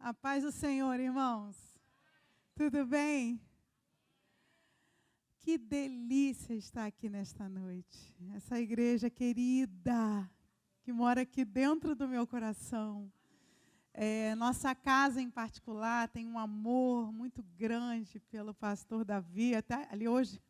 A paz do Senhor, irmãos. Tudo bem? Que delícia estar aqui nesta noite. Essa igreja querida, que mora aqui dentro do meu coração. Nossa casa, em particular, tem um amor muito grande pelo pastor Davi. Até ali hoje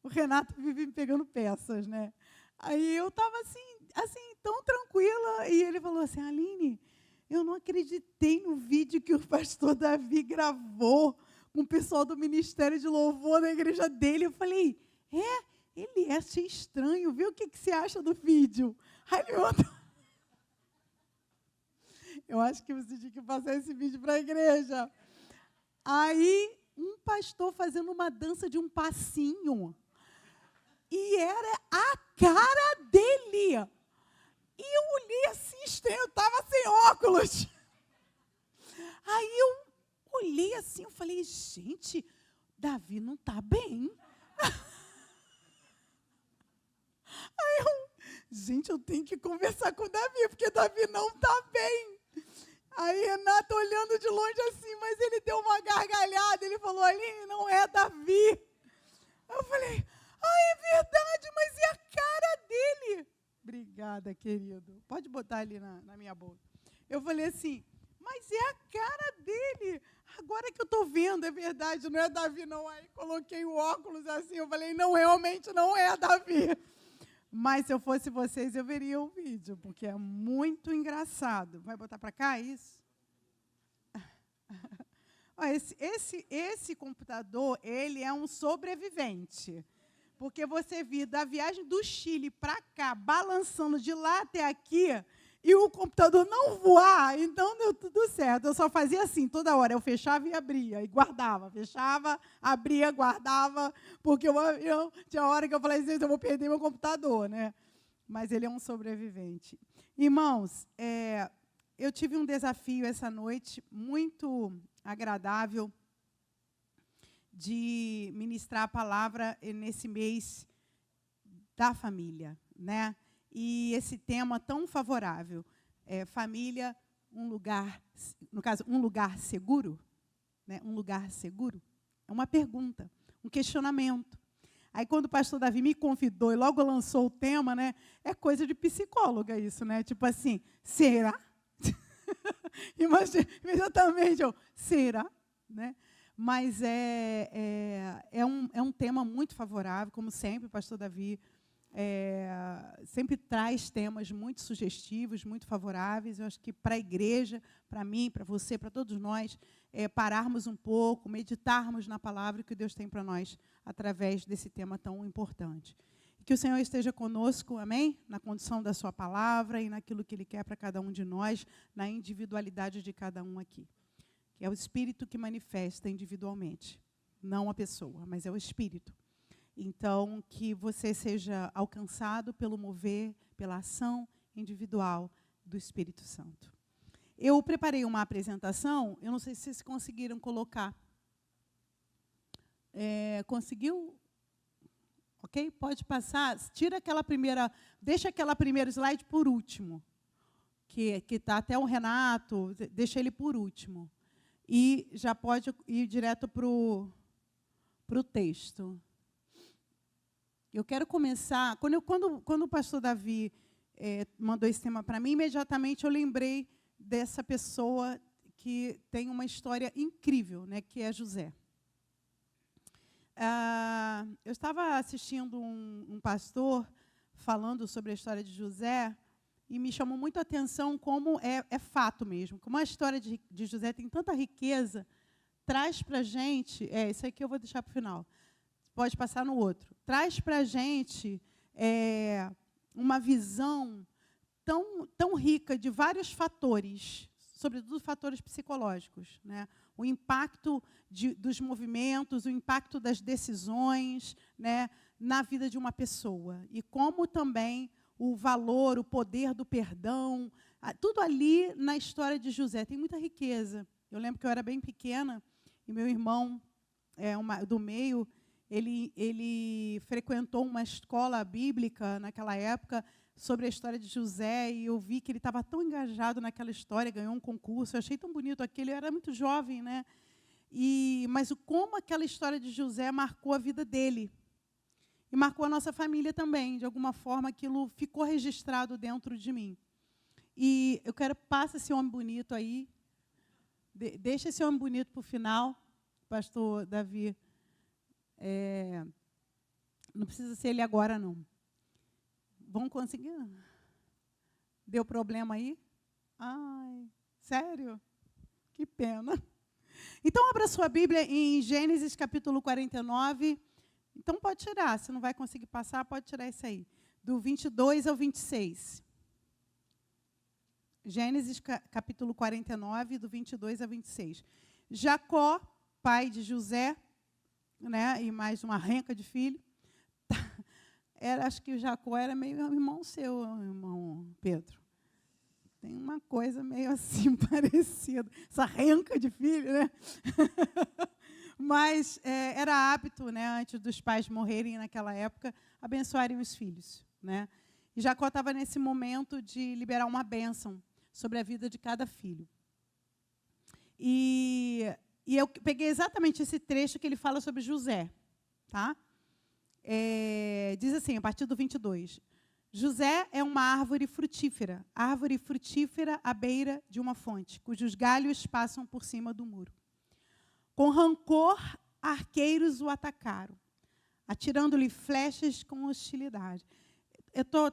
o Renato vive me pegando peças, né? Aí eu estava assim, tão tranquila, e ele falou assim: Aline, eu não acreditei no vídeo que o pastor Davi gravou com o pessoal do Ministério de Louvor da igreja dele. Eu falei, ele achei estranho, viu o que você acha do vídeo? Aí ele mandou. Eu acho que você tinha que passar esse vídeo para a igreja. Aí, um pastor fazendo uma dança de um passinho. E era a cara dele. E eu olhei assim, estranho, eu estava sem óculos. Aí eu olhei assim, eu falei, gente, Davi não está bem. Gente, eu tenho que conversar com o Davi, porque Davi não está bem. Aí Renato olhando de longe assim, mas ele deu uma gargalhada, ele falou, Aline, não é Davi. Eu falei, é verdade, mas é a cara dele. Obrigada, querido. Pode botar ali na minha boca. Eu falei assim, mas é a cara dele. Agora que eu estou vendo, é verdade, não é Davi, não. Aí coloquei o óculos assim, eu falei, não, realmente não é Davi. Mas se eu fosse vocês, eu veria o vídeo, porque é muito engraçado. Vai botar para cá isso? Esse computador, ele é um sobrevivente. Porque você viu da viagem do Chile para cá, balançando de lá até aqui, e o computador não voar, então deu tudo certo. Eu só fazia assim, toda hora. Eu fechava e abria, e guardava. Fechava, abria, guardava, porque eu tinha hora que eu falei, gente, eu vou perder meu computador, né? Mas ele é um sobrevivente. Irmãos, eu tive um desafio essa noite, muito agradável, de ministrar a palavra nesse mês da família, né? E esse tema tão favorável, família, um lugar, no caso, um lugar seguro, né? Um lugar seguro? É uma pergunta, um questionamento. Aí, quando o pastor Davi me convidou e logo lançou o tema, né? É coisa de psicóloga isso, né? Tipo assim, será? Imediatamente, será? Né? Mas é um tema muito favorável, como sempre, o pastor Davi sempre traz temas muito sugestivos, muito favoráveis. Eu acho que para a igreja, para mim, para você, para todos nós, pararmos um pouco, meditarmos na palavra que Deus tem para nós através desse tema tão importante. Que o Senhor esteja conosco, amém? Na condição da sua palavra e naquilo que Ele quer para cada um de nós, na individualidade de cada um aqui. Que é o Espírito que manifesta individualmente, não a pessoa, mas é o Espírito. Então, que você seja alcançado pelo mover, pela ação individual do Espírito Santo. Eu preparei uma apresentação, eu não sei se vocês conseguiram colocar. Conseguiu? Ok? Pode passar. Tira aquela primeira, deixa aquela primeira slide por último, que está até o Renato, deixa ele por último. E já pode ir direto para o texto. Eu quero começar... Quando o pastor Davi mandou esse tema para mim, imediatamente eu lembrei dessa pessoa que tem uma história incrível, né, que é José. Eu estava assistindo um pastor falando sobre a história de José, e me chamou muito a atenção como é fato mesmo. Como a história de José tem tanta riqueza, traz para a gente... isso aqui eu vou deixar para o final. Pode passar no outro. Traz para a gente uma visão tão rica de vários fatores, sobretudo fatores psicológicos, né? O impacto dos movimentos, o impacto das decisões, né, na vida de uma pessoa. E como também o valor, o poder do perdão, tudo ali na história de José. Tem muita riqueza. Eu lembro que eu era bem pequena e meu irmão do meio, ele frequentou uma escola bíblica naquela época sobre a história de José, e eu vi que ele estava tão engajado naquela história, ganhou um concurso, eu achei tão bonito aquele, eu era muito jovem, né? Mas como aquela história de José marcou a vida dele. E marcou a nossa família também. De alguma forma, aquilo ficou registrado dentro de mim. E eu quero, passa esse homem bonito aí. Deixa esse homem bonito para o final, pastor Davi. Não precisa ser ele agora, não. Vão conseguir? Deu problema aí? Ai, sério? Que pena. Então, abra sua Bíblia em Gênesis, capítulo 49. Então, pode tirar. Se não vai conseguir passar, pode tirar isso aí. Do 22 ao 26. Gênesis, capítulo 49, do 22 a 26. Jacó, pai de José, né, e mais uma renca de filho. Acho que o Jacó era meio irmão seu, irmão Pedro. Tem uma coisa meio assim parecida. Essa renca de filho, né? Mas era hábito, né, antes dos pais morrerem naquela época, abençoarem os filhos, né? E Jacó estava nesse momento de liberar uma bênção sobre a vida de cada filho. E eu peguei exatamente esse trecho que ele fala sobre José, tá? Diz assim, a partir do 22. José é uma árvore frutífera à beira de uma fonte, cujos galhos passam por cima do muro. Com rancor, arqueiros o atacaram, atirando-lhe flechas com hostilidade.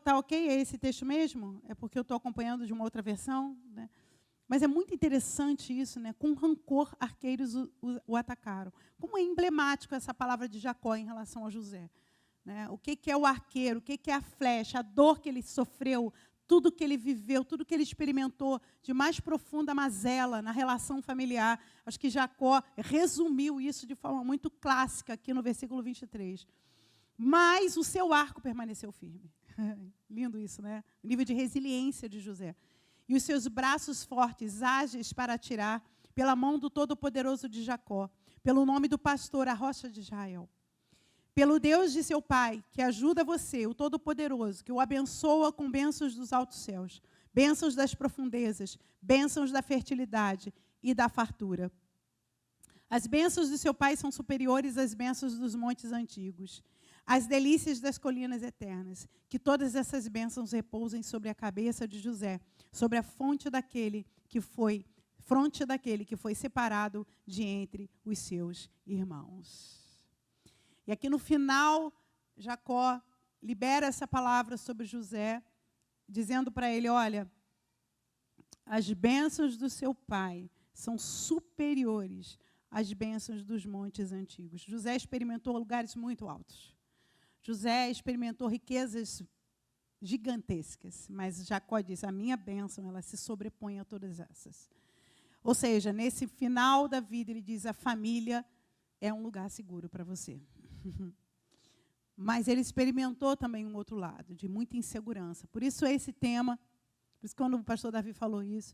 Tá ok? É esse texto mesmo? É porque eu estou acompanhando de uma outra versão, né? Mas é muito interessante isso, né? Com rancor, arqueiros o atacaram. Como é emblemático essa palavra de Jacó em relação a José, né? O que é o arqueiro? O que é a flecha? A dor que ele sofreu, tudo que ele viveu, tudo que ele experimentou de mais profunda mazela na relação familiar. Acho que Jacó resumiu isso de forma muito clássica aqui no versículo 23. Mas o seu arco permaneceu firme. Lindo isso, né? O nível de resiliência de José. E os seus braços fortes, ágeis para atirar, pela mão do Todo-Poderoso de Jacó, pelo nome do pastor, a rocha de Israel. Pelo Deus de seu pai, que ajuda você, o Todo-Poderoso, que o abençoa com bênçãos dos altos céus, bênçãos das profundezas, bênçãos da fertilidade e da fartura. As bênçãos do seu pai são superiores às bênçãos dos montes antigos, as delícias das colinas eternas. Que todas essas bênçãos repousem sobre a cabeça de José, sobre a fronte daquele que foi separado de entre os seus irmãos. E aqui no final, Jacó libera essa palavra sobre José, dizendo para ele, olha, as bênçãos do seu pai são superiores às bênçãos dos montes antigos. José experimentou lugares muito altos. José experimentou riquezas gigantescas, mas Jacó diz, a minha bênção, ela se sobrepõe a todas essas. Ou seja, nesse final da vida, ele diz, a família é um lugar seguro para você. Mas ele experimentou também um outro lado, de muita insegurança. Por isso esse tema, por isso quando o pastor Davi falou isso,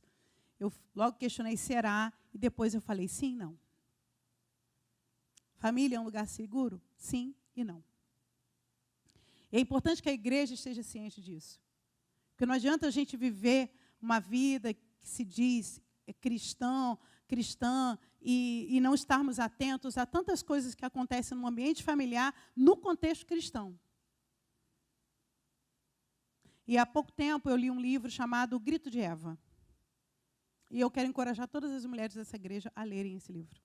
eu logo questionei, será? E depois eu falei, sim e não. Família é um lugar seguro? Sim e não. E é importante que a igreja esteja ciente disso. Porque não adianta a gente viver uma vida que se diz cristã, e não estarmos atentos a tantas coisas que acontecem no ambiente familiar, no contexto cristão. E há pouco tempo eu li um livro chamado O Grito de Eva. E eu quero encorajar todas as mulheres dessa igreja a lerem esse livro.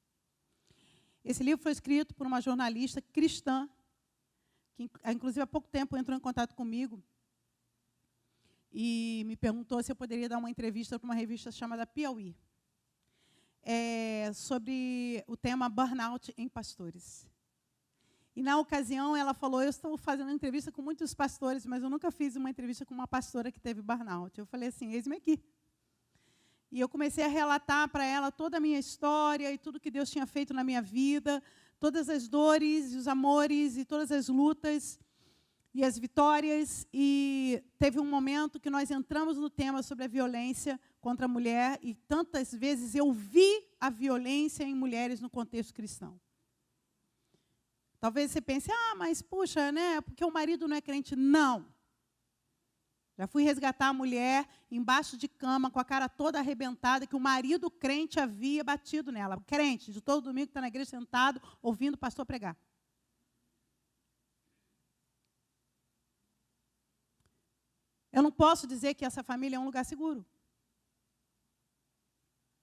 Esse livro foi escrito por uma jornalista cristã, que inclusive há pouco tempo entrou em contato comigo e me perguntou se eu poderia dar uma entrevista para uma revista chamada Piauí, sobre o tema burnout em pastores. E na ocasião ela falou, eu estou fazendo entrevista com muitos pastores, mas eu nunca fiz uma entrevista com uma pastora que teve burnout. Eu falei assim, eis-me aqui. E eu comecei a relatar para ela toda a minha história e tudo que Deus tinha feito na minha vida, todas as dores, os amores e todas as lutas e as vitórias. E teve um momento que nós entramos no tema sobre a violência contra a mulher e tantas vezes eu vi a violência em mulheres no contexto cristão. Talvez você pense, mas puxa, né, porque o marido não é crente. Não. Já fui resgatar a mulher embaixo de cama, com a cara toda arrebentada, que o marido crente havia batido nela. Crente, de todo domingo está na igreja sentado, ouvindo o pastor pregar. Eu não posso dizer que essa família é um lugar seguro.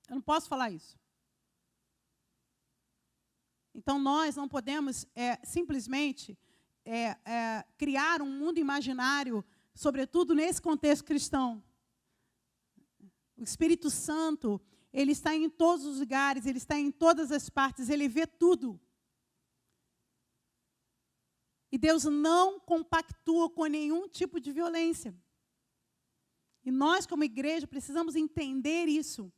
Eu não posso falar isso. Então, nós não podemos simplesmente criar um mundo imaginário, sobretudo nesse contexto cristão. O Espírito Santo, ele está em todos os lugares, ele está em todas as partes, ele vê tudo. E Deus não compactua com nenhum tipo de violência. E nós, como igreja, precisamos entender isso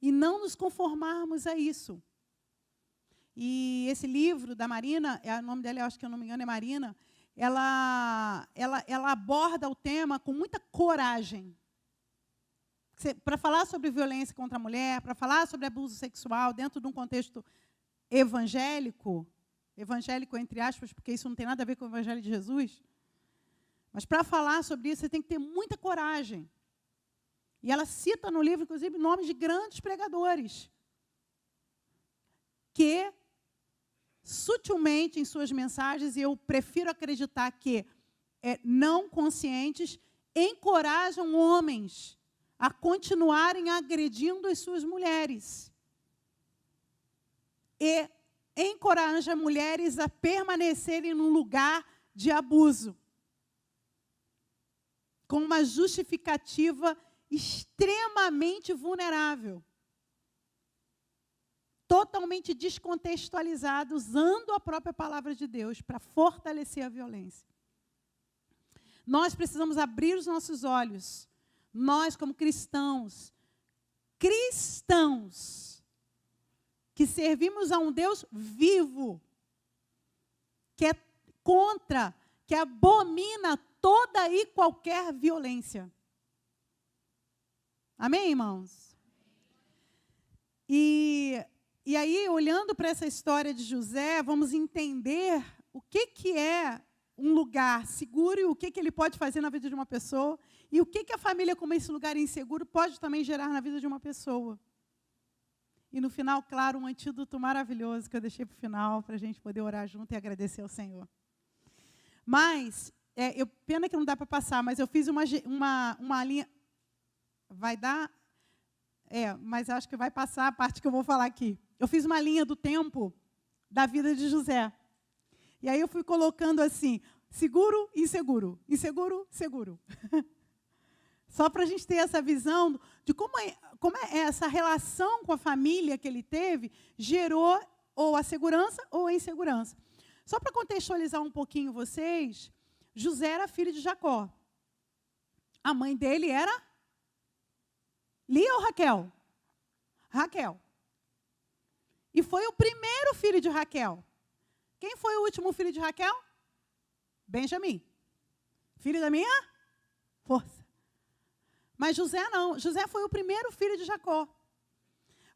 e não nos conformarmos a isso. E esse livro da Marina, o nome dela, eu acho que, eu não me engano, é Marina, ela aborda o tema com muita coragem. Para falar sobre violência contra a mulher, para falar sobre abuso sexual dentro de um contexto evangélico entre aspas, porque isso não tem nada a ver com o Evangelho de Jesus, mas para falar sobre isso, você tem que ter muita coragem. E ela cita no livro, inclusive, nomes de grandes pregadores que, sutilmente em suas mensagens, e eu prefiro acreditar que não conscientes, encorajam homens a continuarem agredindo as suas mulheres. E encoraja mulheres a permanecerem num lugar de abuso, com uma justificativa extremamente vulnerável, totalmente descontextualizada, usando a própria palavra de Deus para fortalecer a violência. Nós precisamos abrir os nossos olhos, nós como cristãos, que servimos a um Deus vivo, que é contra, que abomina toda e qualquer violência. Amém, irmãos? E aí, olhando para essa história de José, vamos entender o que é um lugar seguro e o que ele pode fazer na vida de uma pessoa e o que a família, como esse lugar inseguro, pode também gerar na vida de uma pessoa. E no final, claro, um antídoto maravilhoso que eu deixei para o final, para a gente poder orar junto e agradecer ao Senhor. Mas, pena que não dá para passar, mas eu fiz uma linha. Vai dar? Mas acho que vai passar a parte que eu vou falar aqui. Eu fiz uma linha do tempo da vida de José. E aí eu fui colocando assim, seguro, inseguro, inseguro, seguro. Só para a gente ter essa visão de como é essa relação com a família que ele teve, gerou ou a segurança ou a insegurança. Só para contextualizar um pouquinho vocês, José era filho de Jacó. A mãe dele era Lia ou Raquel? Raquel. E foi o primeiro filho de Raquel. Quem foi o último filho de Raquel? Benjamim. Filho da minha força. Mas José não. José foi o primeiro filho de Jacó.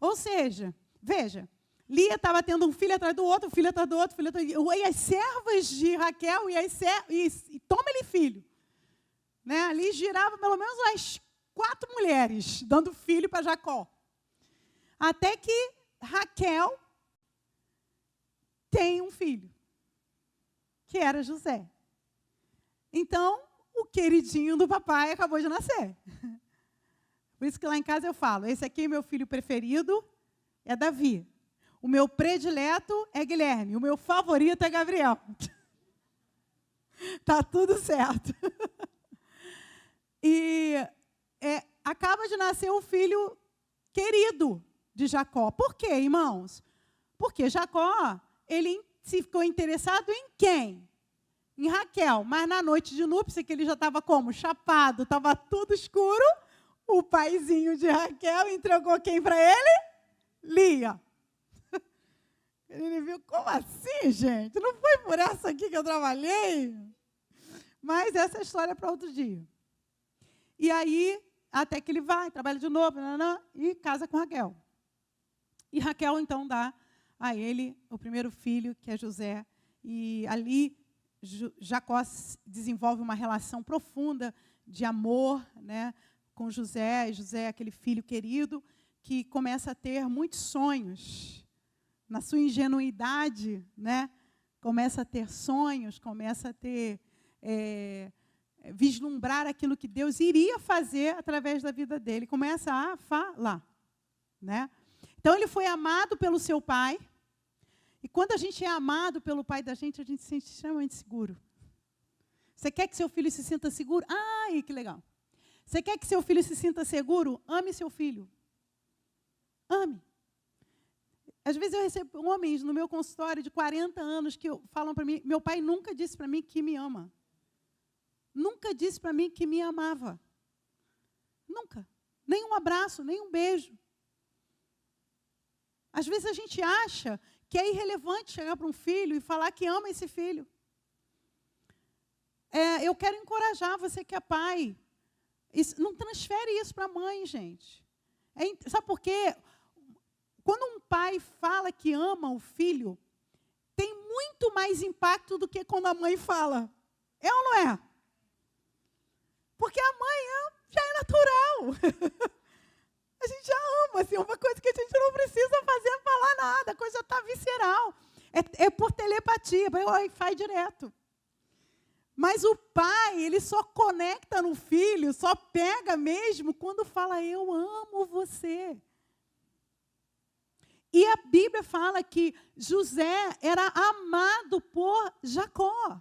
Ou seja, veja, Lia estava tendo um filho atrás do outro, filho atrás do outro, filho atrás do outro. E as servas de Raquel e toma-lhe filho. Né? Ali girava pelo menos umas 4 mulheres, dando filho para Jacó. Até que Raquel tem um filho, que era José. Então, o queridinho do papai acabou de nascer. Por isso que lá em casa eu falo, esse aqui é meu filho preferido, é Davi. O meu predileto é Guilherme. O meu favorito é Gabriel. Tá tudo certo. E acaba de nascer o filho querido de Jacó. Por quê, irmãos? Porque Jacó, ele se ficou interessado em quem? Em Raquel. Mas na noite de núpcia, que ele já estava como? Chapado, estava tudo escuro. O paizinho de Raquel entregou quem para ele? Lia. Ele viu, como assim, gente? Não foi por essa aqui que eu trabalhei? Mas essa é a história para outro dia. E aí, até que ele vai, trabalha de novo, e casa com Raquel. E Raquel, então, dá a ele o primeiro filho, que é José. E ali, Jacó desenvolve uma relação profunda de amor, né, com José. José é aquele filho querido que começa a ter muitos sonhos. Na sua ingenuidade, né, começa a ter sonhos, começa a ter, vislumbrar aquilo que Deus iria fazer através da vida dele. Começa a falar, né? Então, ele foi amado pelo seu pai. E quando a gente é amado pelo pai da gente, a gente se sente extremamente seguro. Você quer que seu filho se sinta seguro? Ai, que legal. Você quer que seu filho se sinta seguro? Ame seu filho. Ame. Às vezes eu recebo homens no meu consultório de 40 anos que falam para mim, meu pai nunca disse para mim que me ama. Nunca disse para mim que me amava. Nunca. Nem um abraço, nem um beijo. Às vezes a gente acha que é irrelevante chegar para um filho e falar que ama esse filho. Eu quero encorajar você que é pai. Não transfere isso para a mãe, gente. Sabe por quê? Quando um pai fala que ama o filho, tem muito mais impacto do que quando a mãe fala. É ou não é? Porque a mãe já é natural. A gente já ama, assim, é uma coisa que a gente não precisa fazer falar nada, a coisa está visceral. É por telepatia, faz direto. Mas o pai, ele só conecta no filho, só pega mesmo quando fala, eu amo você. E a Bíblia fala que José era amado por Jacó.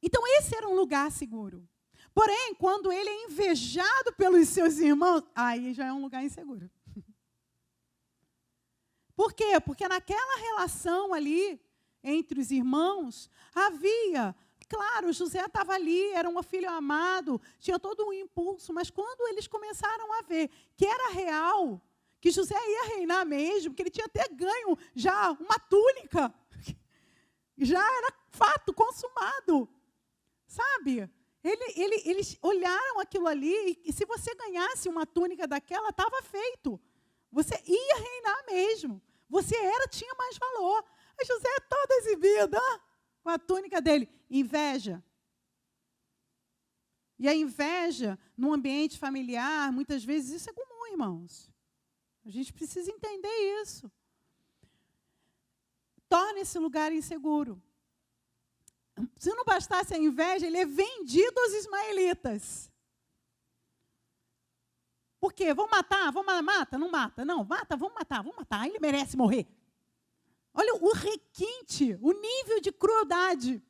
Então, esse era um lugar seguro. Porém, quando ele é invejado pelos seus irmãos, aí já é um lugar inseguro. Por quê? Porque naquela relação ali, entre os irmãos, havia, claro, José estava ali, era um filho amado, tinha todo um impulso, mas quando eles começaram a ver que era real, que José ia reinar mesmo, que ele tinha até ganho já uma túnica, já era fato consumado, sabe? Eles olharam aquilo ali, e se você ganhasse uma túnica daquela, estava feito. Você ia reinar mesmo. Você tinha mais valor. A José é todo exibido, com a túnica dele. Inveja. E a inveja, no ambiente familiar, muitas vezes, isso é comum, irmãos. A gente precisa entender isso. Torna esse lugar inseguro. Se não bastasse a inveja, ele é vendido aos ismaelitas. Por quê? Vão matar? Mata? Não mata? Não, mata, vamos matar. Ele merece morrer. Olha o requinte, o nível de crueldade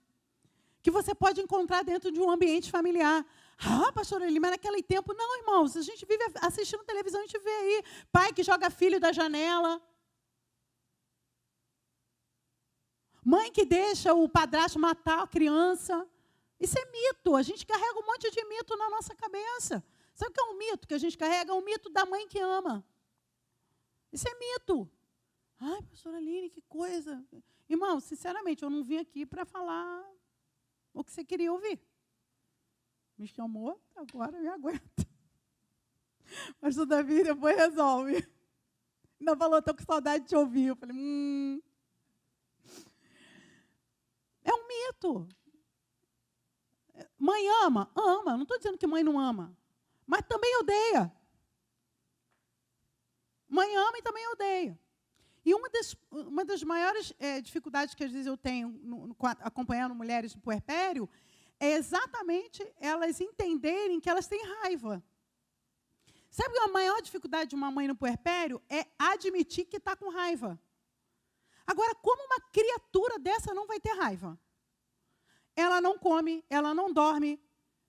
que você pode encontrar dentro de um ambiente familiar. Ah, pastor Eli, mas naquele tempo, não, irmãos, a gente vive assistindo televisão, a gente vê aí pai que joga filho da janela, mãe que deixa o padrasto matar a criança. Isso é mito. A gente carrega um monte de mito na nossa cabeça. Sabe o que é um mito que a gente carrega? É um mito da mãe que ama. Isso é mito. Ai, pastora Aline, que coisa. Irmão, sinceramente, eu não vim aqui para falar o que você queria ouvir. Me chamou, agora me aguenta. Pastor Davi depois resolve. Ainda falou, estou com saudade de te ouvir. Eu falei, É um mito. Mãe ama? Ama. Não estou dizendo que mãe não ama. Mas também odeia. Mãe ama e também odeia. E uma das maiores dificuldades que às vezes eu tenho acompanhando mulheres no puerpério é exatamente elas entenderem que elas têm raiva. Sabe que a maior dificuldade de uma mãe no puerpério é admitir que está com raiva. Agora, como uma criatura dessa não vai ter raiva? Ela não come, ela não dorme,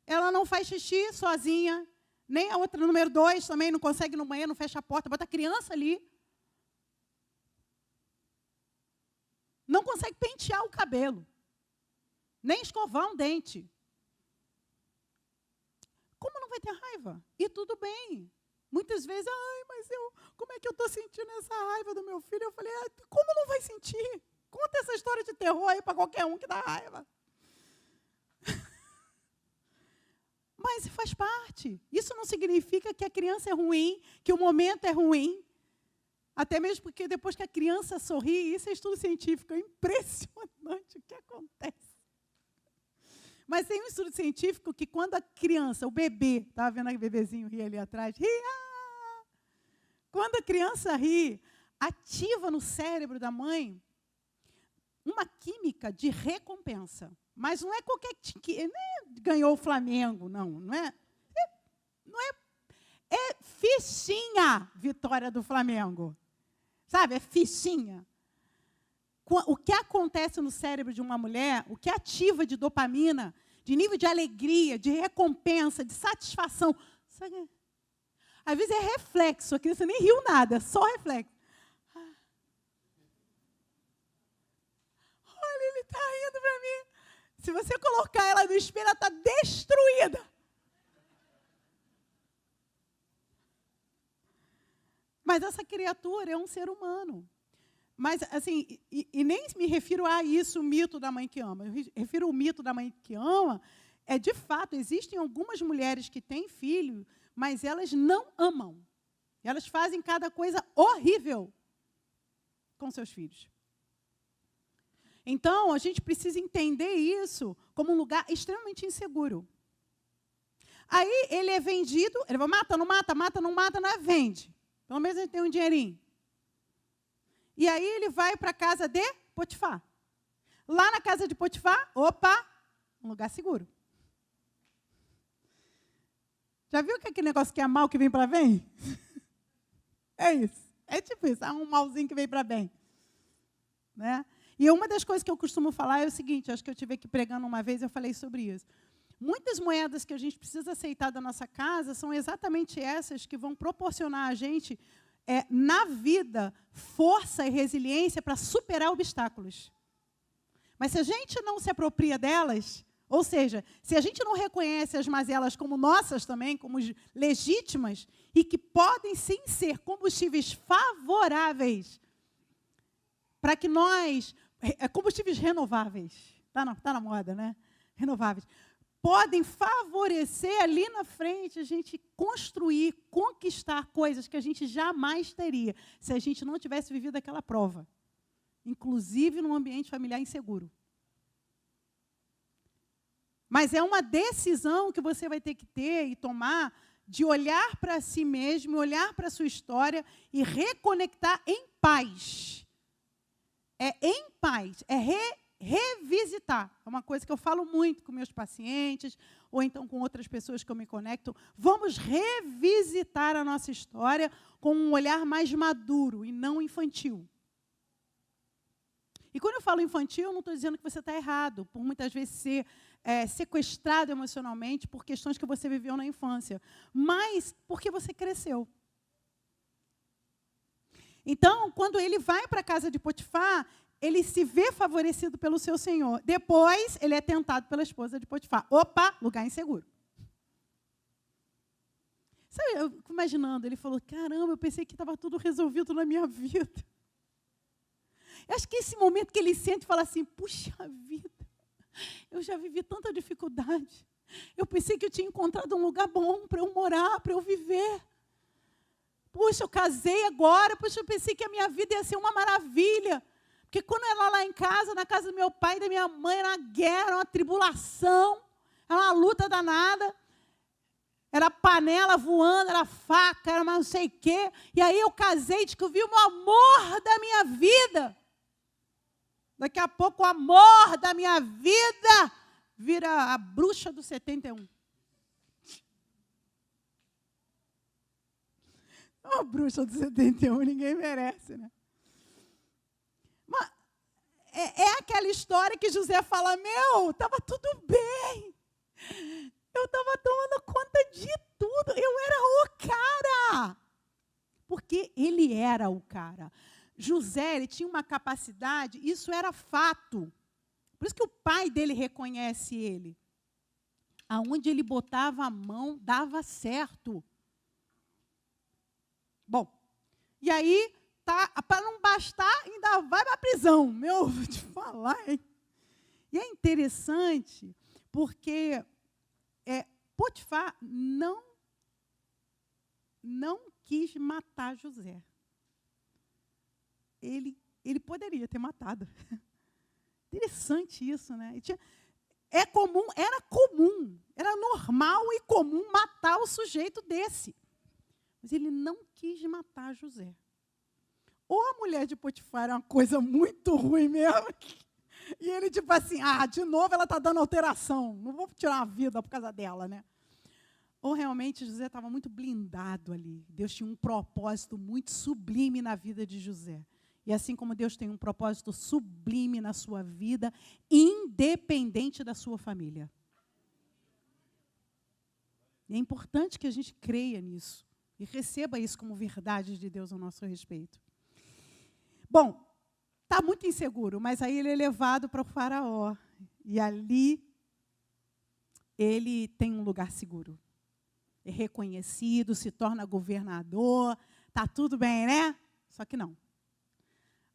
ela não faz xixi sozinha, nem a outra, número 2, também não consegue ir no banheiro, não fecha a porta, bota a criança ali. Não consegue pentear o cabelo, nem escovar um dente. Como não vai ter raiva? E tudo bem. Muitas vezes, mas como é que eu estou sentindo essa raiva do meu filho? Eu falei, como não vai sentir? Conta essa história de terror aí para qualquer um que dá raiva. Mas faz parte. Isso não significa que a criança é ruim, que o momento é ruim. Até mesmo porque depois que a criança sorri, isso é estudo científico, é impressionante o que acontece. Mas tem um estudo científico que quando a criança, o bebê, estava vendo aquele bebezinho rir ali atrás, quando a criança ri, ativa no cérebro da mãe uma química de recompensa. Mas não é qualquer que ganhou o Flamengo, não é. É fichinha vitória do Flamengo. Sabe, é fichinha. O que acontece no cérebro de uma mulher, o que ativa de dopamina, de nível de alegria, de recompensa, de satisfação. Sabe? Às vezes é reflexo, a criança nem riu nada, é só reflexo. Olha, ele está rindo para mim. Se você colocar ela no espelho, ela está destruída. Mas essa criatura é um ser humano. Mas, assim, e nem me refiro a isso, o mito da mãe que ama. Eu refiro ao mito da mãe que ama, de fato, existem algumas mulheres que têm filho, mas elas não amam. Elas fazem cada coisa horrível com seus filhos. Então, a gente precisa entender isso como um lugar extremamente inseguro. Aí, ele é vendido, ele vai, mata, não é, vende. Pelo menos ele tem um dinheirinho. E aí ele vai para a casa de Potifar. Lá na casa de Potifar, um lugar seguro. Já viu que aquele negócio que é mal que vem para bem? É isso. É tipo isso, um malzinho que vem para bem. Né? E uma das coisas que eu costumo falar é o seguinte, acho que eu estive aqui pregando uma vez, eu falei sobre isso. Muitas moedas que a gente precisa aceitar da nossa casa são exatamente essas que vão proporcionar a gente, na vida, força e resiliência para superar obstáculos. Mas se a gente não se apropria delas, ou seja, se a gente não reconhece as mazelas como nossas também, como legítimas, e que podem sim ser combustíveis favoráveis para que nós... combustíveis renováveis. Tá na moda, né? Renováveis. Podem favorecer ali na frente a gente construir, conquistar coisas que a gente jamais teria se a gente não tivesse vivido aquela prova, inclusive num ambiente familiar inseguro. Mas é uma decisão que você vai ter que ter e tomar de olhar para si mesmo, olhar para a sua história e reconectar em paz. É em paz, revisitar. É uma coisa que eu falo muito com meus pacientes, ou então com outras pessoas que eu me conecto. Vamos revisitar a nossa história com um olhar mais maduro e não infantil. E quando eu falo infantil, eu não estou dizendo que você está errado, por muitas vezes ser sequestrado emocionalmente por questões que você viveu na infância, mas porque você cresceu. Então, quando ele vai para a casa de Potifar, ele se vê favorecido pelo seu senhor. Depois, ele é tentado pela esposa de Potifar. Lugar inseguro. Sabe, eu fico imaginando, ele falou, caramba, eu pensei que estava tudo resolvido na minha vida. Eu acho que esse momento que ele sente e fala assim, puxa vida, eu já vivi tanta dificuldade. Eu pensei que eu tinha encontrado um lugar bom para eu morar, para eu viver. Puxa, eu casei agora, puxa, eu pensei que a minha vida ia ser uma maravilha. Porque quando eu era lá em casa, na casa do meu pai e da minha mãe, era uma guerra, era uma tribulação, era uma luta danada. Era panela voando, era faca, era mais não sei o quê. E aí eu casei e descobri o amor da minha vida. Daqui a pouco o amor da minha vida vira a bruxa do 71. Uma bruxa do 71, ninguém merece, né? Mas é aquela história que José fala, estava tudo bem. Eu estava tomando conta de tudo. Eu era o cara. Porque ele era o cara. José, ele tinha uma capacidade, isso era fato. Por isso que o pai dele reconhece ele. Aonde ele botava a mão, dava certo. Bom, e aí, para não bastar, ainda vai para a prisão. Vou te falar, hein? E é interessante, porque Potifar não quis matar José. Ele poderia ter matado. Interessante isso, né? era normal e comum matar o sujeito desse. Mas ele não quis matar José. Ou a mulher de Potifar é uma coisa muito ruim mesmo, e ele tipo assim, de novo ela está dando alteração, não vou tirar a vida por causa dela, né? Ou realmente José estava muito blindado ali. Deus tinha um propósito muito sublime na vida de José. E assim como Deus tem um propósito sublime na sua vida, independente da sua família. E é importante que a gente creia nisso e receba isso como verdade de Deus ao nosso respeito. Bom, está muito inseguro, mas aí ele é levado para o faraó. E ali ele tem um lugar seguro. É reconhecido, se torna governador, está tudo bem, né? Só que não.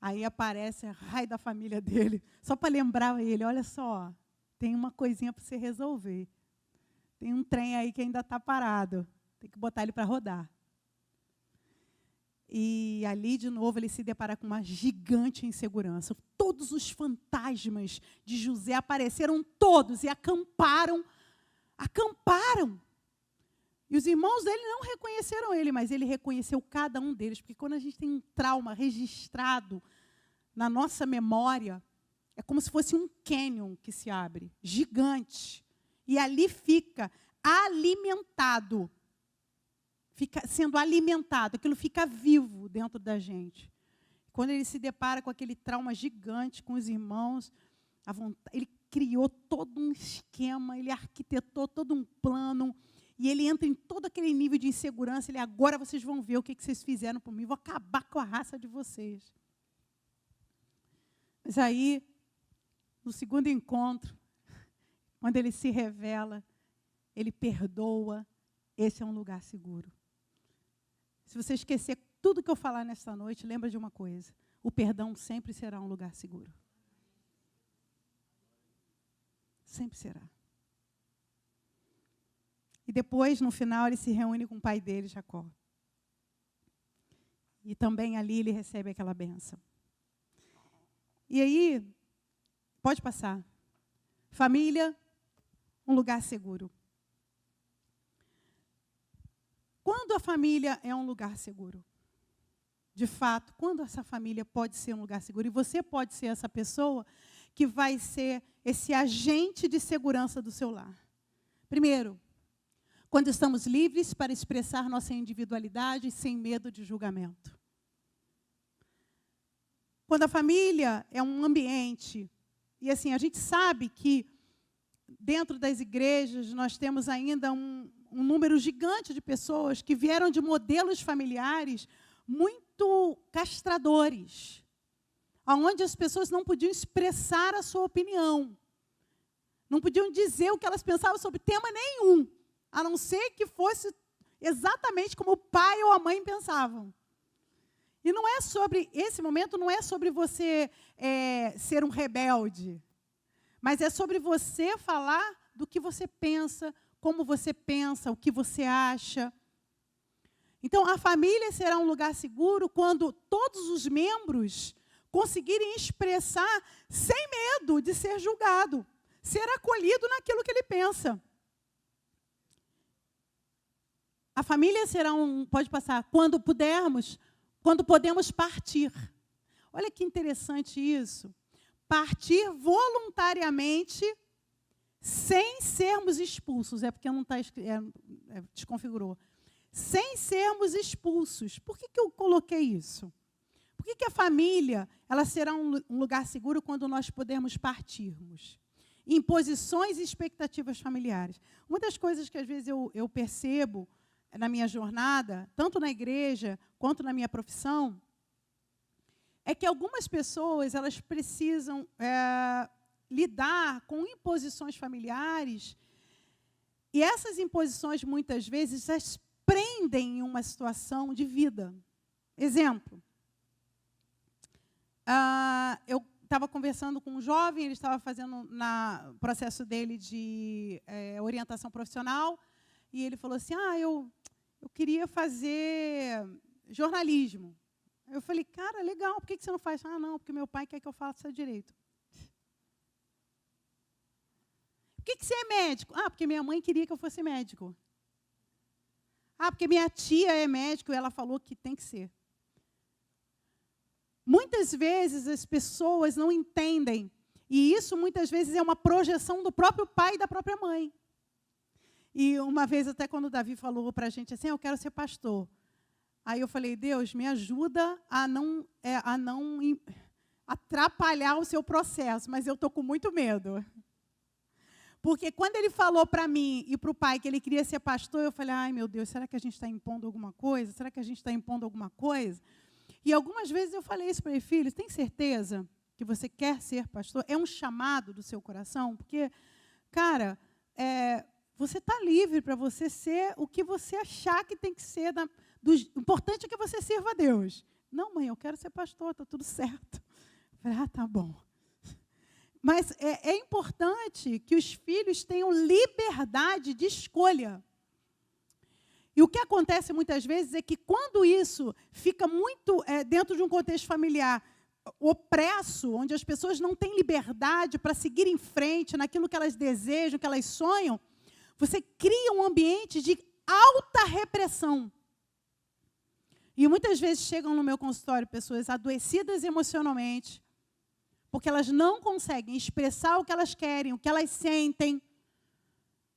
Aí aparece a raio da família dele, só para lembrar ele, olha só, tem uma coisinha para você resolver. Tem um trem aí que ainda está parado, tem que botar ele para rodar. E ali, de novo, ele se depara com uma gigante insegurança. Todos os fantasmas de José apareceram todos e acamparam. E os irmãos dele não reconheceram ele, mas ele reconheceu cada um deles. Porque quando a gente tem um trauma registrado na nossa memória, é como se fosse um cânion que se abre, gigante. E ali fica alimentado. Fica sendo alimentado, aquilo fica vivo dentro da gente. Quando ele se depara com aquele trauma gigante com os irmãos, ele criou todo um esquema, ele arquitetou todo um plano, e ele entra em todo aquele nível de insegurança. Agora vocês vão ver o que vocês fizeram por mim, vou acabar com a raça de vocês. Mas aí, no segundo encontro, quando ele se revela, ele perdoa, esse é um lugar seguro. Se você esquecer tudo que eu falar nesta noite, lembra de uma coisa: o perdão sempre será um lugar seguro. Sempre será. E depois, no final, ele se reúne com o pai dele, Jacó. E também ali ele recebe aquela bênção. E aí, pode passar. Família, um lugar seguro. Quando a família é um lugar seguro? De fato, quando essa família pode ser um lugar seguro? E você pode ser essa pessoa que vai ser esse agente de segurança do seu lar. Primeiro, quando estamos livres para expressar nossa individualidade sem medo de julgamento. Quando a família é um ambiente, e assim, a gente sabe que dentro das igrejas nós temos ainda um número gigante de pessoas que vieram de modelos familiares muito castradores, onde as pessoas não podiam expressar a sua opinião, não podiam dizer o que elas pensavam sobre tema nenhum, a não ser que fosse exatamente como o pai ou a mãe pensavam. E não é sobre, esse momento não é sobre você ser um rebelde, mas é sobre você falar do que você pensa, como você pensa, o que você acha. Então, a família será um lugar seguro quando todos os membros conseguirem expressar sem medo de ser julgado, ser acolhido naquilo que ele pensa. A família será pode passar, quando podemos partir. Olha que interessante isso. Partir voluntariamente sem sermos expulsos. É porque não está desconfigurou. Sem sermos expulsos. Por que eu coloquei isso? Por que a família ela será um lugar seguro quando nós podemos partirmos? Imposições e expectativas familiares. Uma das coisas que às vezes eu percebo na minha jornada, tanto na igreja quanto na minha profissão, é que algumas pessoas elas precisam lidar com imposições familiares, e essas imposições, muitas vezes, as prendem em uma situação de vida. Exemplo, eu estava conversando com um jovem, ele estava fazendo o processo dele de orientação profissional, e ele falou assim, eu queria fazer jornalismo. Eu falei, cara, legal, por que você não faz? Não, porque meu pai quer que eu faça direito. Por que você é médico? Ah, porque minha mãe queria que eu fosse médico. Ah, porque minha tia é médico e ela falou que tem que ser. Muitas vezes as pessoas não entendem, e isso muitas vezes é uma projeção do próprio pai e da própria mãe. E uma vez, até quando o Davi falou para a gente assim, eu quero ser pastor. Aí eu falei, Deus, me ajuda a não atrapalhar o seu processo, mas eu estou com muito medo. Porque quando ele falou para mim e para o pai que ele queria ser pastor, eu falei, ai meu Deus, será que a gente está impondo alguma coisa? Será que a gente está impondo alguma coisa? E algumas vezes eu falei isso para ele, filho, tem certeza que você quer ser pastor? É um chamado do seu coração? Porque, cara, você está livre para você ser o que você achar que tem que ser. O importante é que você sirva a Deus. Não, mãe, eu quero ser pastor, está tudo certo. Eu falei, tá bom. Mas é importante que os filhos tenham liberdade de escolha. E o que acontece muitas vezes é que quando isso fica muito dentro de um contexto familiar opresso, onde as pessoas não têm liberdade para seguir em frente naquilo que elas desejam, que elas sonham, você cria um ambiente de alta repressão. E muitas vezes chegam no meu consultório pessoas adoecidas emocionalmente, porque elas não conseguem expressar o que elas querem, o que elas sentem,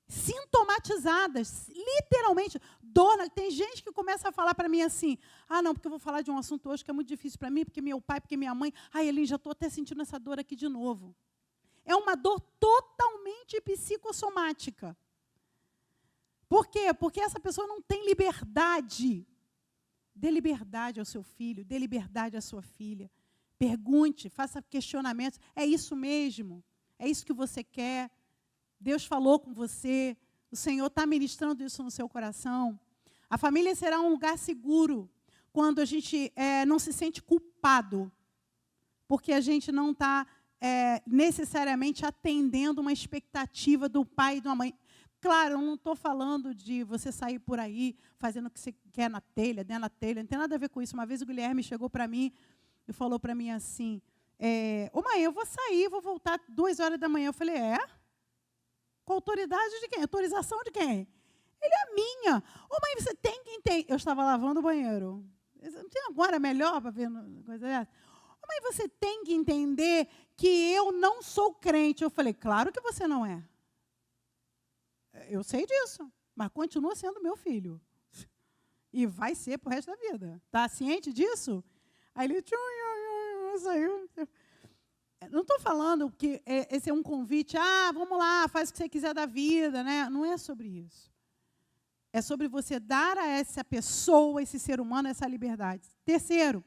sintomatizadas, literalmente, dor. Tem gente que começa a falar para mim assim, não, porque eu vou falar de um assunto hoje que é muito difícil para mim, porque meu pai, porque minha mãe, Eline, já estou até sentindo essa dor aqui de novo. É uma dor totalmente psicossomática. Por quê? Porque essa pessoa não tem liberdade. Dê liberdade ao seu filho, dê liberdade à sua filha. Pergunte, faça questionamentos. É isso mesmo? É isso que você quer? Deus falou com você? O Senhor está ministrando isso no seu coração? A família será um lugar seguro quando a gente não se sente culpado, porque a gente não está necessariamente atendendo uma expectativa do pai e da mãe. Claro, eu não estou falando de você sair por aí fazendo o que você quer na telha, dentro da telha, não tem nada a ver com isso. Uma vez o Guilherme chegou para mim e falou para mim assim, mãe, eu vou sair, vou voltar 2 horas da manhã. Eu falei, com autoridade de quem? Autorização de quem? Ele é minha. Mãe, você tem que entender. Eu estava lavando o banheiro. Não tem agora melhor para ver coisa dessa? Mãe, você tem que entender que eu não sou crente. Eu falei, claro que você não é. Eu sei disso, mas continua sendo meu filho. E vai ser para o resto da vida. Está ciente disso? Aí ele saiu. Não estou falando que esse é um convite, vamos lá, faz o que você quiser da vida, né? Não é sobre isso. É sobre você dar a essa pessoa, esse ser humano, essa liberdade. Terceiro,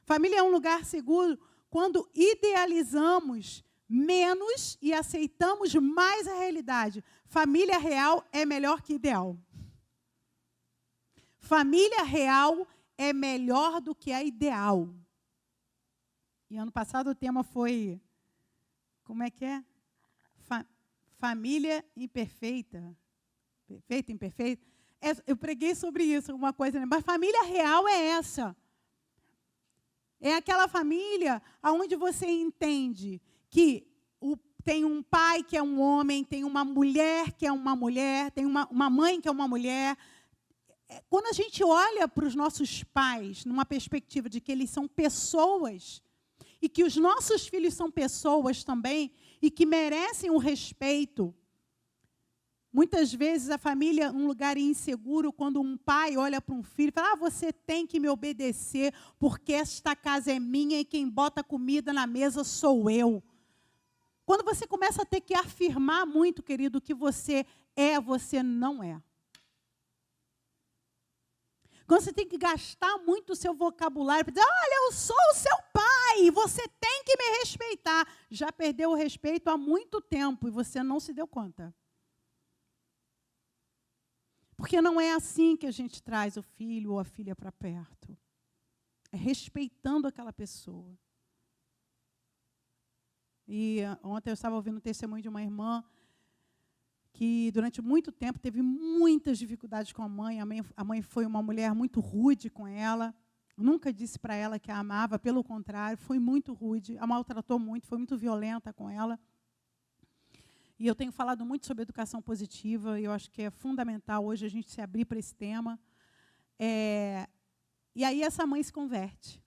família é um lugar seguro quando idealizamos menos e aceitamos mais a realidade. Família real é melhor que ideal. Família real é melhor do que a ideal. E ano passado o tema foi, como é que é? Família imperfeita. Perfeita, imperfeita. Eu preguei sobre isso, alguma coisa, mas família real é essa. É aquela família onde você entende que tem um pai que é um homem, tem uma mulher que é uma mulher, tem uma mãe que é uma mulher. Quando a gente olha para os nossos pais numa perspectiva de que eles são pessoas e que os nossos filhos são pessoas também e que merecem o respeito, muitas vezes a família é um lugar inseguro quando um pai olha para um filho e fala, você tem que me obedecer porque esta casa é minha e quem bota comida na mesa sou eu. Quando você começa a ter que afirmar muito, querido, que você não é. Quando você tem que gastar muito o seu vocabulário para dizer, olha, eu sou o seu pai, você tem que me respeitar. Já perdeu o respeito há muito tempo e você não se deu conta. Porque não é assim que a gente traz o filho ou a filha para perto. É respeitando aquela pessoa. E ontem eu estava ouvindo um testemunho de uma irmã que durante muito tempo teve muitas dificuldades com a mãe. A mãe foi uma mulher muito rude com ela. Nunca disse para ela que a amava, pelo contrário, foi muito rude, a maltratou muito, foi muito violenta com ela. E eu tenho falado muito sobre educação positiva, e eu acho que é fundamental hoje a gente se abrir para esse tema. E aí essa mãe se converte.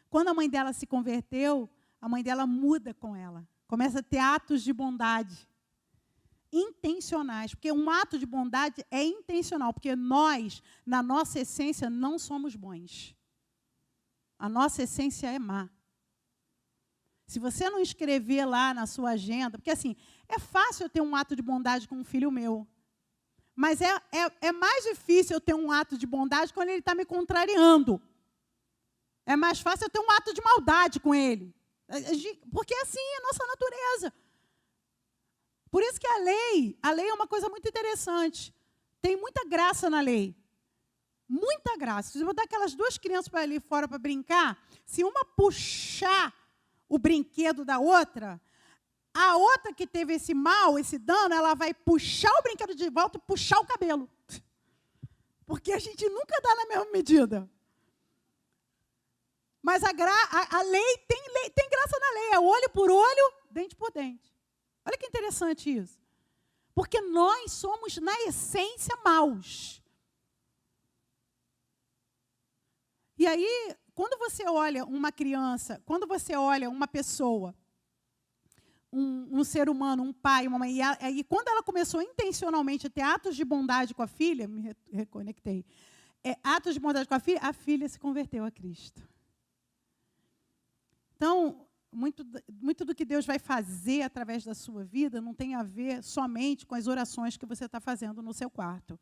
Quando a mãe dela se converteu, a mãe dela muda com ela. Começa a ter atos de bondade intencionais, porque um ato de bondade é intencional, porque nós, na nossa essência, não somos bons. A nossa essência é má. Se você não escrever lá na sua agenda, porque assim, é fácil eu ter um ato de bondade com um filho meu, mas é mais difícil eu ter um ato de bondade quando ele está me contrariando. É mais fácil eu ter um ato de maldade com ele, porque assim é a nossa natureza. Por isso que a lei é uma coisa muito interessante. Tem muita graça na lei. Muita graça. Se eu botar aquelas duas crianças para ali fora para brincar, se uma puxar o brinquedo da outra, a outra que teve esse mal, esse dano, ela vai puxar o brinquedo de volta e puxar o cabelo. Porque a gente nunca dá na mesma medida. Mas a lei tem graça na lei. É olho por olho, dente por dente. Olha que interessante isso. Porque nós somos, na essência, maus. E aí, quando você olha uma criança, quando você olha uma pessoa, um ser humano, um pai, uma mãe, e quando ela começou intencionalmente a ter atos de bondade com a filha, me reconectei, atos de bondade com a filha se converteu a Cristo. Então, muito do que Deus vai fazer através da sua vida não tem a ver somente com as orações que você está fazendo no seu quarto.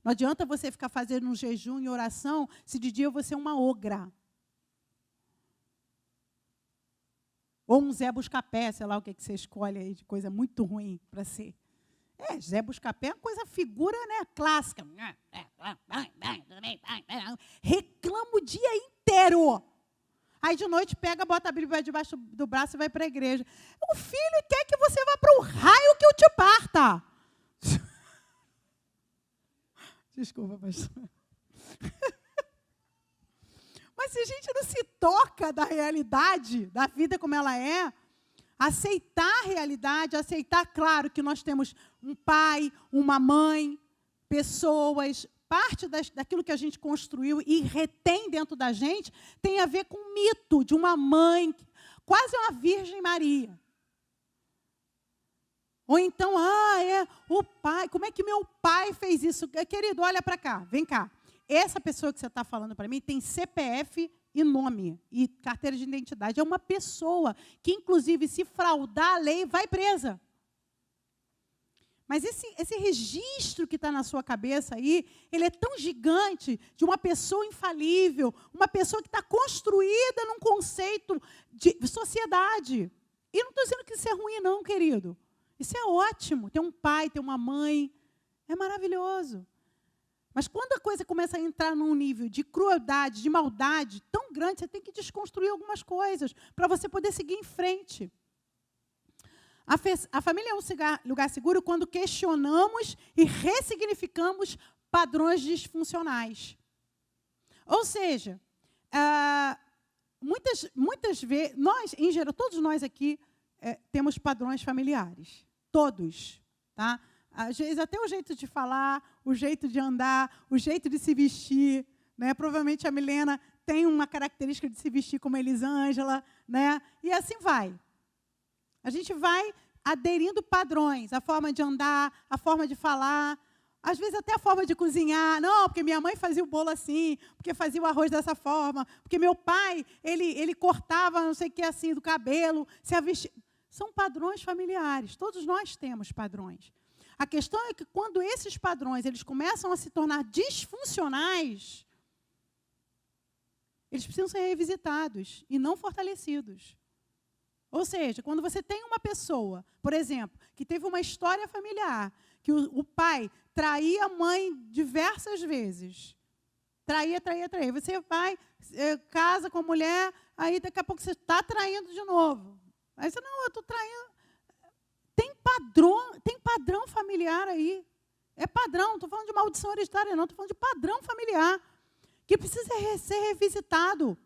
Não adianta você ficar fazendo um jejum e oração se de dia você é uma ogra. Ou um Zé Buscapé, sei lá o que você escolhe aí de coisa muito ruim para ser. Zé Buscapé é uma coisa, figura, né, clássica. Reclama o dia inteiro. Aí de noite pega, bota a Bíblia debaixo do braço e vai para a igreja. O filho quer que você vá para o raio que eu te parta. Desculpa, pastor. Mas se a gente não se toca da realidade, da vida como ela é, aceitar a realidade, aceitar, claro, que nós temos um pai, uma mãe, pessoas, parte daquilo que a gente construiu e retém dentro da gente, tem a ver com o mito de uma mãe, quase uma Virgem Maria. Ou então, o pai, como é que meu pai fez isso? Querido, olha para cá, vem cá. Essa pessoa que você está falando para mim tem CPF e nome, e carteira de identidade. É uma pessoa que, inclusive, se fraudar a lei, vai presa. Mas esse registro que está na sua cabeça aí, ele é tão gigante de uma pessoa infalível, uma pessoa que está construída num conceito de sociedade. E não estou dizendo que isso é ruim, não, querido. Isso é ótimo. Ter um pai, ter uma mãe, é maravilhoso. Mas quando a coisa começa a entrar num nível de crueldade, de maldade tão grande, você tem que desconstruir algumas coisas para você poder seguir em frente. A família é um lugar seguro quando questionamos e ressignificamos padrões disfuncionais. Ou seja, muitas vezes, nós, em geral, todos nós aqui temos padrões familiares. Todos. Tá? Às vezes, até o jeito de falar, o jeito de andar, o jeito de se vestir. Né? Provavelmente a Milena tem uma característica de se vestir como a Elisângela. Né? E assim vai. A gente vai aderindo padrões, a forma de andar, a forma de falar, às vezes até a forma de cozinhar. Não, porque minha mãe fazia o bolo assim, porque fazia o arroz dessa forma, porque meu pai, ele cortava não sei o que assim do cabelo, se vestia. São padrões familiares, todos nós temos padrões. A questão é que quando esses padrões eles começam a se tornar disfuncionais, eles precisam ser revisitados e não fortalecidos. Ou seja, quando você tem uma pessoa, por exemplo, que teve uma história familiar, que o pai traía a mãe diversas vezes. Traía. Você vai, casa com a mulher, aí daqui a pouco você está traindo de novo. Aí você, não, eu estou traindo. Tem padrão familiar aí. É padrão, não estou falando de maldição hereditária, não, estou falando de padrão familiar, que precisa ser revisitado.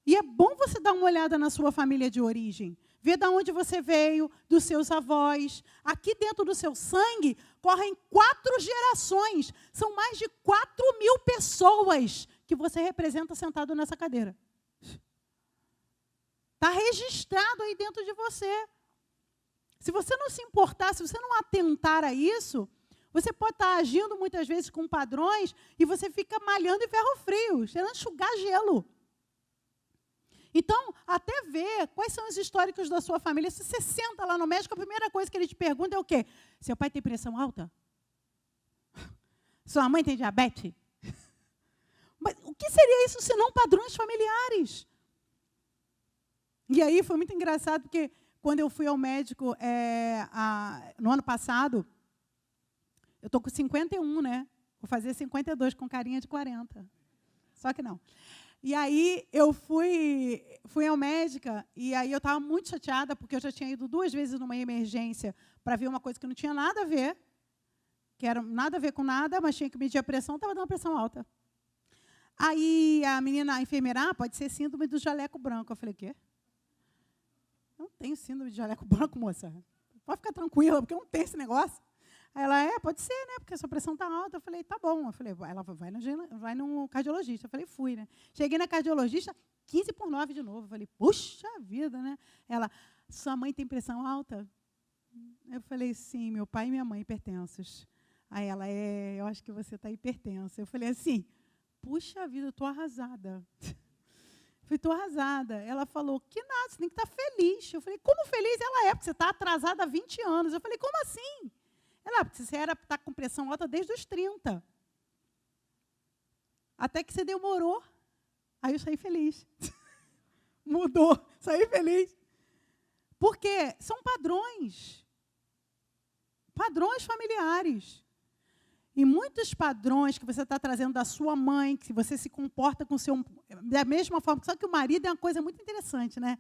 E é bom você dar uma olhada na sua família de origem. vê de onde você veio, dos seus avós. Aqui dentro do seu sangue correm 4 gerações. São mais de 4.000 pessoas que você representa sentado nessa cadeira. Está registrado aí dentro de você. Se você não se importar, se você não atentar a isso, você pode estar agindo muitas vezes com padrões e você fica malhando em ferro frio, querendo enxugar gelo. Então, até ver quais são os históricos da sua família. Se você senta lá no médico, a primeira coisa que ele te pergunta é o quê? Seu pai tem pressão alta? Sua mãe tem diabetes? Mas o que seria isso senão padrões familiares? E aí foi muito engraçado, porque quando eu fui ao médico no ano passado, eu estou com 51, né? Vou fazer 52 com carinha de 40. Só que não. E aí eu fui ao médico e aí eu estava muito chateada, porque eu já tinha ido 2 vezes numa emergência para ver uma coisa que não tinha nada a ver, que era nada a ver com nada, mas tinha que medir a pressão, estava dando pressão alta. Aí a enfermeira, pode ser síndrome do jaleco branco. Eu falei, o quê? Não tenho síndrome de jaleco branco, moça. Pode ficar tranquila, porque eu não tenho esse negócio. Aí ela, pode ser, né? Porque a sua pressão está alta. Eu falei, tá bom. Eu falei, ela vai no cardiologista. Eu falei, fui, né? Cheguei na cardiologista, 15/9 de novo. Eu falei, puxa vida, né? Ela, sua mãe tem pressão alta? Eu falei, sim, meu pai e minha mãe hipertensos. Aí ela, eu acho que você está hipertensa. Eu falei assim, puxa vida, eu estou arrasada. Estou arrasada. Ela falou, que nada, você tem que estar feliz. Eu falei, como feliz? Ela porque você está atrasada há 20 anos. Eu falei, como assim? Ela, porque você está com pressão alta desde os 30. Até que você demorou. Aí eu saí feliz. Mudou, saí feliz. Porque são padrões. Padrões familiares. E muitos padrões que você está trazendo da sua mãe, que você se comporta com o seu... Da mesma forma, só que o marido é uma coisa muito interessante, né?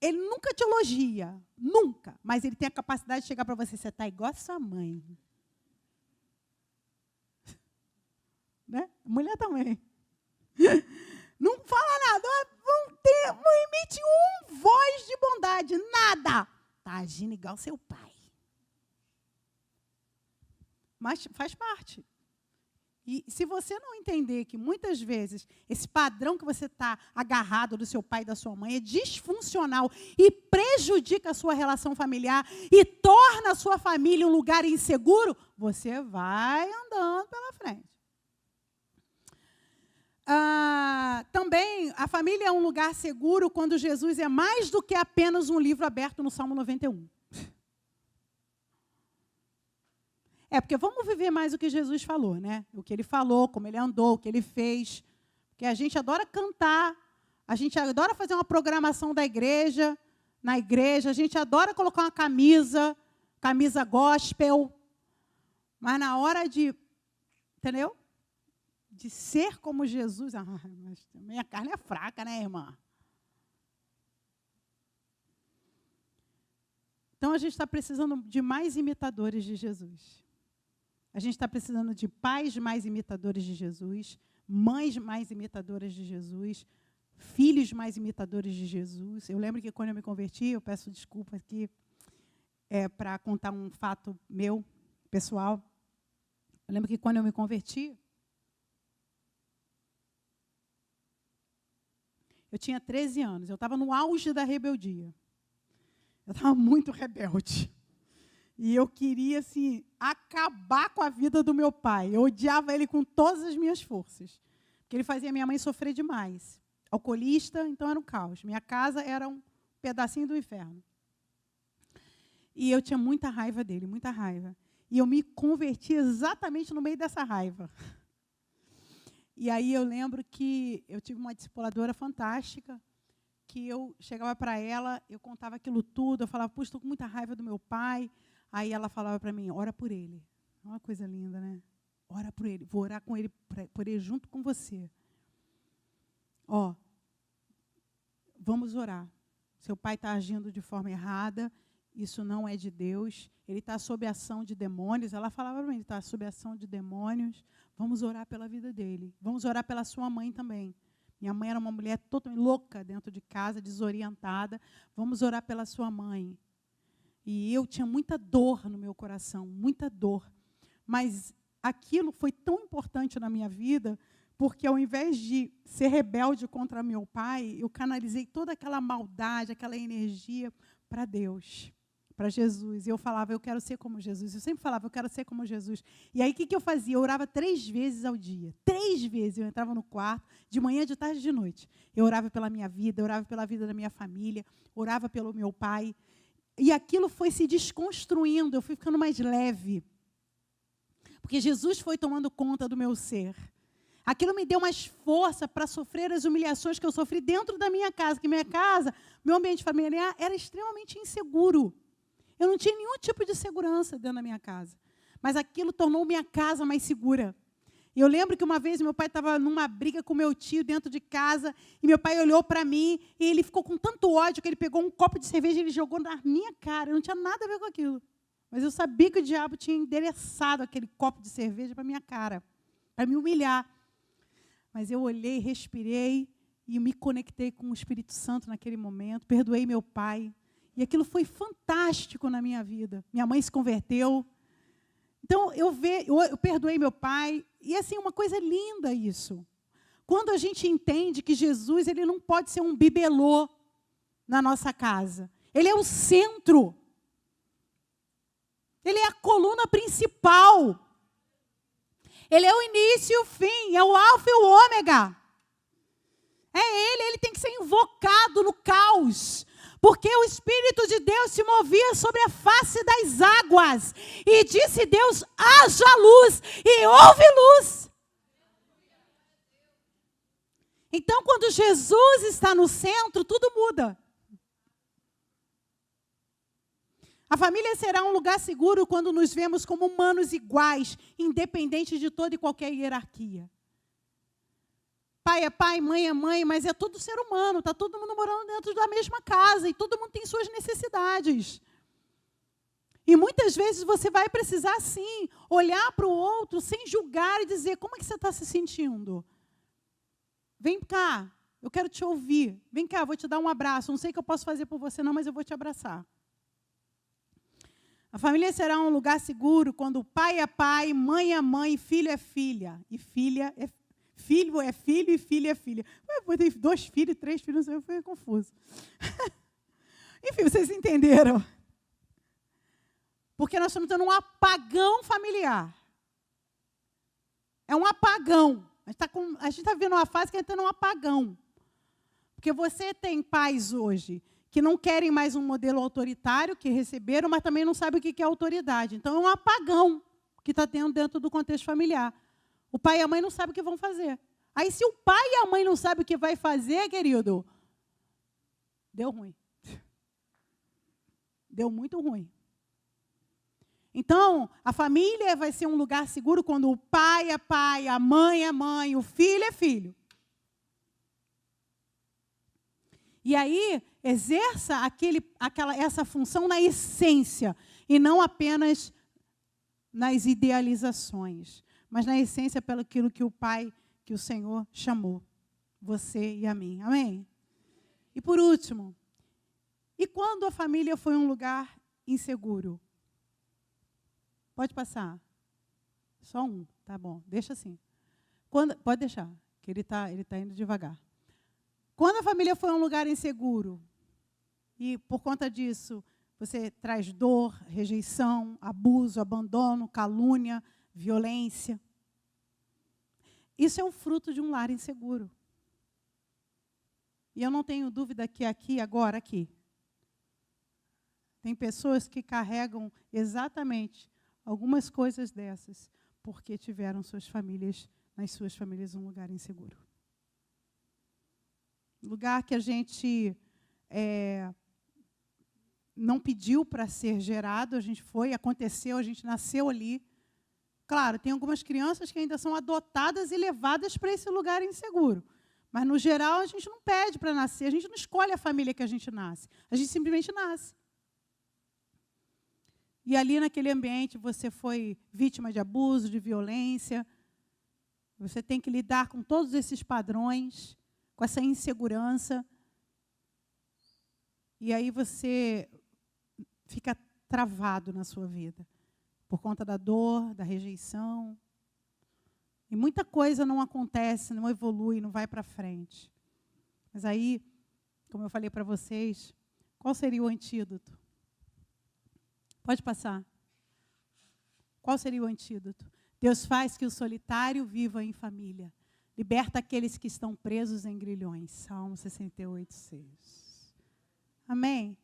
Ele nunca te elogia, nunca. Mas ele tem a capacidade de chegar para você, você está igual a sua mãe. Né? Mulher também. Não fala nada, não emite voz de bondade, nada. Está agindo igual seu pai. Mas faz parte. E se você não entender que muitas vezes esse padrão que você está agarrado do seu pai e da sua mãe é disfuncional e prejudica a sua relação familiar e torna a sua família um lugar inseguro, você vai andando pela frente. Também, a família é um lugar seguro quando Jesus é mais do que apenas um livro aberto no Salmo 91. Porque vamos viver mais o que Jesus falou, né? O que ele falou, como ele andou, o que ele fez. Porque a gente adora cantar, a gente adora fazer uma programação da igreja, na igreja, a gente adora colocar uma camisa gospel, mas na hora de, entendeu? De ser como Jesus, mas minha carne é fraca, né, irmã? Então a gente está precisando de mais imitadores de Jesus. A gente está precisando de pais mais imitadores de Jesus, mães mais imitadoras de Jesus, filhos mais imitadores de Jesus. Eu lembro que quando eu me converti, eu peço desculpa aqui para contar um fato meu, pessoal. Eu lembro que quando eu me converti, eu tinha 13 anos, eu estava no auge da rebeldia. Eu estava muito rebelde. E eu queria, assim, acabar com a vida do meu pai. Eu odiava ele com todas as minhas forças. Porque ele fazia minha mãe sofrer demais. Alcoolista, então era um caos. Minha casa era um pedacinho do inferno. E eu tinha muita raiva dele, muita raiva. E eu me converti exatamente no meio dessa raiva. E aí eu lembro que eu tive uma discipuladora fantástica, que eu chegava para ela, eu contava aquilo tudo, eu falava, puxa, estou com muita raiva do meu pai. Aí ela falava para mim, ora por ele. Uma coisa linda, né? Ora por ele, vou orar com ele, por ele junto com você. Vamos orar. Seu pai está agindo de forma errada, isso não é de Deus, ele está sob a ação de demônios. Ela falava para mim, ele está sob a ação de demônios, vamos orar pela vida dele. Vamos orar pela sua mãe também. Minha mãe era uma mulher totalmente louca dentro de casa, desorientada. Vamos orar pela sua mãe. E eu tinha muita dor no meu coração, muita dor. Mas aquilo foi tão importante na minha vida, porque ao invés de ser rebelde contra meu pai, eu canalizei toda aquela maldade, aquela energia para Deus, para Jesus. E eu falava, eu quero ser como Jesus. Eu sempre falava, eu quero ser como Jesus. E aí, o que eu fazia? Eu orava 3 vezes ao dia. 3 vezes. Eu entrava no quarto, de manhã, de tarde e de noite. Eu orava pela minha vida, eu orava pela vida da minha família, orava pelo meu pai. E aquilo foi se desconstruindo, eu fui ficando mais leve. Porque Jesus foi tomando conta do meu ser. Aquilo me deu mais força para sofrer as humilhações que eu sofri dentro da minha casa. Que minha casa, meu ambiente familiar, era extremamente inseguro. Eu não tinha nenhum tipo de segurança dentro da minha casa. Mas aquilo tornou minha casa mais segura. E eu lembro que uma vez meu pai estava numa briga com meu tio dentro de casa, e meu pai olhou para mim, e ele ficou com tanto ódio que ele pegou um copo de cerveja e ele jogou na minha cara. Eu não tinha nada a ver com aquilo. Mas eu sabia que o diabo tinha endereçado aquele copo de cerveja para minha cara, para me humilhar. Mas eu olhei, respirei e me conectei com o Espírito Santo naquele momento, perdoei meu pai. E aquilo foi fantástico na minha vida. Minha mãe se converteu. Então, eu perdoei meu pai. E, assim, uma coisa linda isso. Quando a gente entende que Jesus, ele não pode ser um bibelô na nossa casa. Ele é o centro. Ele é a coluna principal. Ele é o início e o fim. É o alfa e o ômega. É ele tem que ser invocado no caos. Porque o Espírito de Deus se movia sobre a face das águas. E disse Deus, haja luz, e houve luz. Então, quando Jesus está no centro, tudo muda. A família será um lugar seguro quando nos vemos como humanos iguais, independentes de toda e qualquer hierarquia. Pai é pai, mãe é mãe, mas é todo ser humano, está todo mundo morando dentro da mesma casa e todo mundo tem suas necessidades. E muitas vezes você vai precisar, sim, olhar para o outro sem julgar e dizer, como é que você está se sentindo? Vem cá, eu quero te ouvir. Vem cá, vou te dar um abraço. Não sei o que eu posso fazer por você não, mas eu vou te abraçar. A família será um lugar seguro quando pai é pai, mãe é mãe, filho é filha. E filho é filho e filha é filha. Eu tenho 2 filhos, 3 filhos, eu fui confuso. Enfim, vocês entenderam. Porque nós estamos tendo um apagão familiar. É um apagão. A gente está vivendo uma fase que a gente está tendo um apagão. Porque você tem pais hoje que não querem mais um modelo autoritário, que receberam, mas também não sabem o que é autoridade. Então, é um apagão que está tendo dentro do contexto familiar. O pai e a mãe não sabem o que vão fazer. Aí, se o pai e a mãe não sabem o que vai fazer, querido, deu ruim. Deu muito ruim. Então, a família vai ser um lugar seguro quando o pai é pai, a mãe é mãe, o filho é filho. E aí, exerça essa função na essência, e não apenas nas idealizações, mas na essência pelo aquilo que o Pai, que o Senhor chamou você e a mim. Amém? E por último, e quando a família foi um lugar inseguro? Pode passar. Só um, tá bom. Deixa assim. Pode deixar, que ele tá indo devagar. Quando a família foi um lugar inseguro, e por conta disso, você traz dor, rejeição, abuso, abandono, calúnia, violência. Isso é o fruto de um lar inseguro. E eu não tenho dúvida que agora, tem pessoas que carregam exatamente algumas coisas dessas, porque tiveram nas suas famílias, um lugar inseguro. Lugar que a gente não pediu para ser gerado, aconteceu, a gente nasceu ali. Claro, tem algumas crianças que ainda são adotadas e levadas para esse lugar inseguro. Mas, no geral, a gente não pede para nascer, a gente não escolhe a família que a gente nasce. A gente simplesmente nasce. E ali, naquele ambiente, você foi vítima de abuso, de violência. Você tem que lidar com todos esses padrões, com com essa insegurança. E aí você fica travado na sua vida, por conta da dor, da rejeição. E muita coisa não acontece, não evolui, não vai para frente. Mas aí, como eu falei para vocês, qual seria o antídoto? Pode passar. Qual seria o antídoto? Deus faz que o solitário viva em família. Liberta aqueles que estão presos em grilhões. Salmo 68, 6. Amém?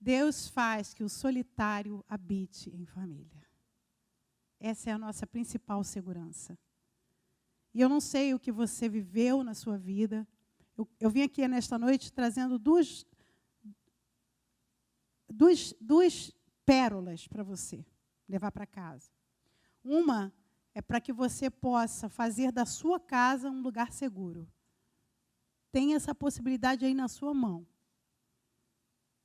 Deus faz que o solitário habite em família. Essa é a nossa principal segurança. E eu não sei o que você viveu na sua vida. Eu vim aqui nesta noite trazendo duas pérolas para você levar para casa. Uma é para que você possa fazer da sua casa um lugar seguro. Tem essa possibilidade aí na sua mão.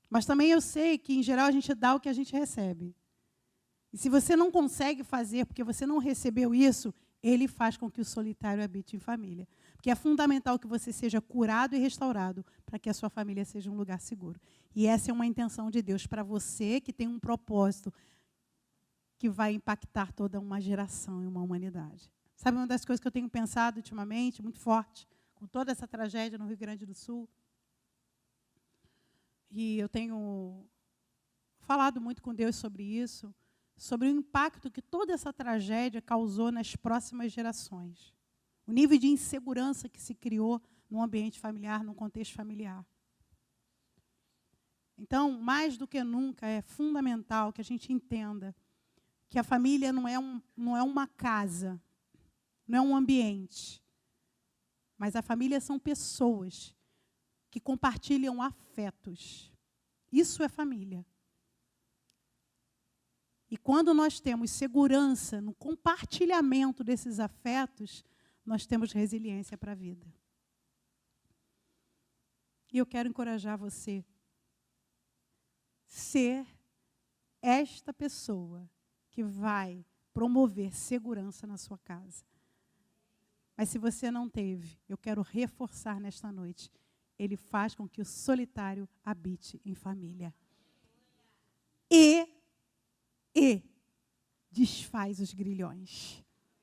Mas também eu sei que, em geral, a gente dá o que a gente recebe. E se você não consegue fazer porque você não recebeu isso, Ele faz com que o solitário habite em família. Porque é fundamental que você seja curado e restaurado para que a sua família seja um lugar seguro. E essa é uma intenção de Deus para você que tem um propósito que vai impactar toda uma geração e uma humanidade. Sabe uma das coisas que eu tenho pensado ultimamente, muito forte, com toda essa tragédia no Rio Grande do Sul? E eu tenho falado muito com Deus sobre isso, sobre o impacto que toda essa tragédia causou nas próximas gerações. O nível de insegurança que se criou no ambiente familiar, no contexto familiar. Então, mais do que nunca, é fundamental que a gente entenda que a família não é uma casa, não é um ambiente, mas a família são pessoas que compartilham afetos. Isso é família. E quando nós temos segurança no compartilhamento desses afetos, nós temos resiliência para a vida. E eu quero encorajar você a ser esta pessoa que vai promover segurança na sua casa. Mas se você não teve, eu quero reforçar nesta noite, Ele faz com que o solitário habite em família. E desfaz os grilhões.